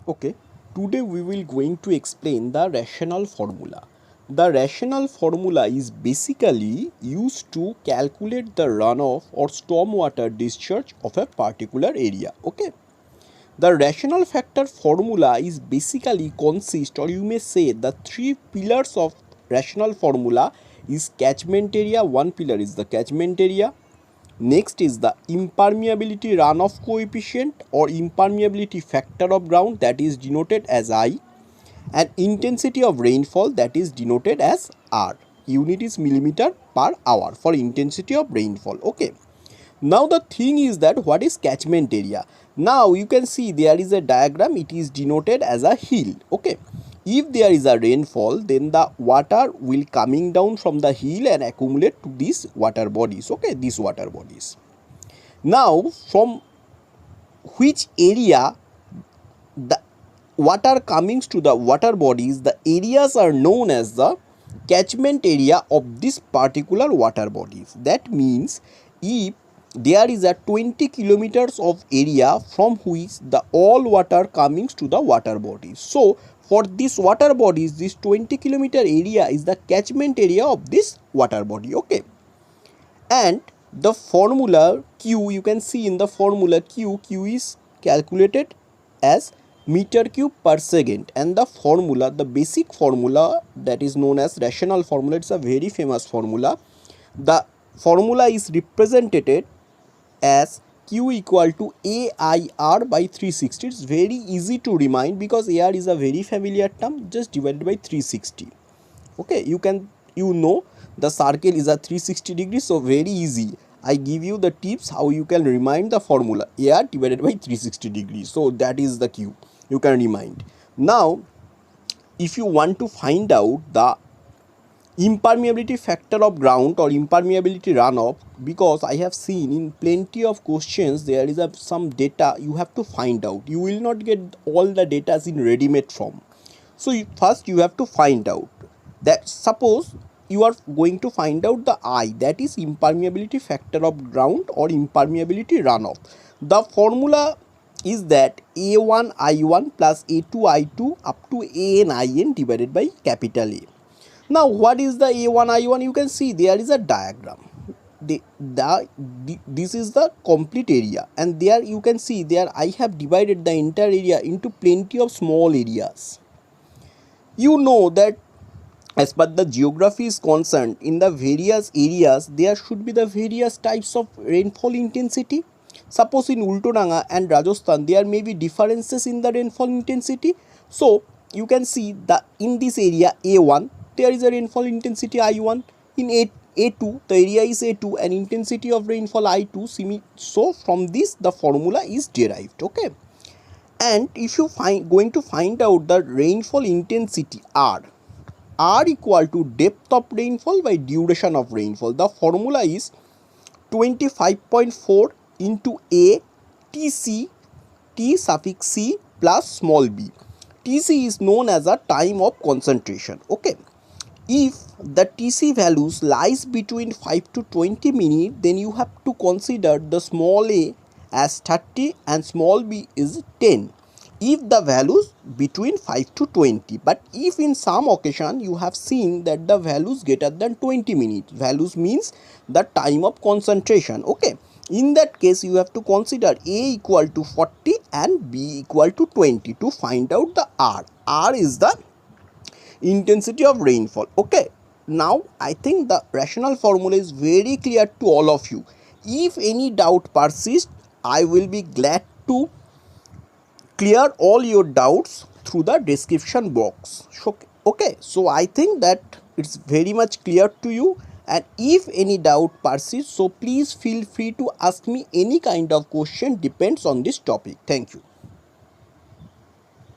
Okay, today we will going to explain the rational formula. The rational formula is basically used to calculate the runoff or stormwater discharge of a particular area. Okay, the rational factor formula is basically consist, or you may say the three pillars of rational formula is catchment area. One pillar is the catchment area. Next is the impermeability runoff coefficient or impermeability factor of ground, that is denoted as I, and intensity of rainfall, that is denoted as R. Unit is millimeter per hour for intensity of rainfall. Okay. Now the thing is that what is catchment area? Now you can see there is a diagram, it is denoted as a hill. Okay. If there is a rainfall, then the water will coming down from the hill and accumulate to these water bodies. Okay, these water bodies. Now from which area the water comings to the water bodies, the areas are known as the catchment area of this particular water bodies. That means if there is a 20 kilometers of area from which the all water comings to the water bodies, so for this water bodies, this 20-kilometer area is the catchment area of this water body. Okay, and the formula Q, you can see in the formula Q is calculated as meter cube per second, and the formula, the basic formula, that is known as rational formula, it's a very famous formula. The formula is represented as Q equal to AIR by 360. It's very easy to remind because AR is a very familiar term, just divided by 360. Okay, you know the circle is a 360 degrees, so very easy. I give you the tips how you can remind the formula AR divided by 360 degrees. So that is the Q you can remind. Now if you want to find out the impermeability factor of ground or impermeability runoff, because I have seen in plenty of questions there is some data you have to find out. You will not get all the data in ready-made form. So first you have to find out that, suppose you are going to find out the I, that is impermeability factor of ground or impermeability runoff. The formula is that A1 I1 plus A2 I2 up to AN IN divided by capital A. Now what is the A1 I1? You can see there is a diagram. This is the complete area, and there you can see there I have divided the entire area into plenty of small areas. You know that as per the geography is concerned, in the various areas there should be the various types of rainfall intensity. Suppose in Ultodanga and Rajasthan there may be differences in the rainfall intensity. So you can see that in this area A1 there is a rainfall intensity I1, in A2 the area is A2 and intensity of rainfall I2. So from this the formula is derived. Okay, and if you going to find out the rainfall intensity R equal to depth of rainfall by duration of rainfall. The formula is 25.4 into A TC T suffix C plus small b. TC is known as a time of concentration. Okay, if the TC values lies between 5 to 20 minutes, then you have to consider the small a as 30 and small b is 10 if the values between 5 to 20. But if in some occasion you have seen that the values greater than 20 minutes, values means the time of concentration. Okay, in that case you have to consider A equal to 40 and B equal to 20 to find out the R is the intensity of rainfall. Okay, now I think the rational formula is very clear to all of you. If any doubt persists, I will be glad to clear all your doubts through the description box. Okay, so I think that it's very much clear to you, and if any doubt persists, so please feel free to ask me any kind of question depends on this topic. Thank you.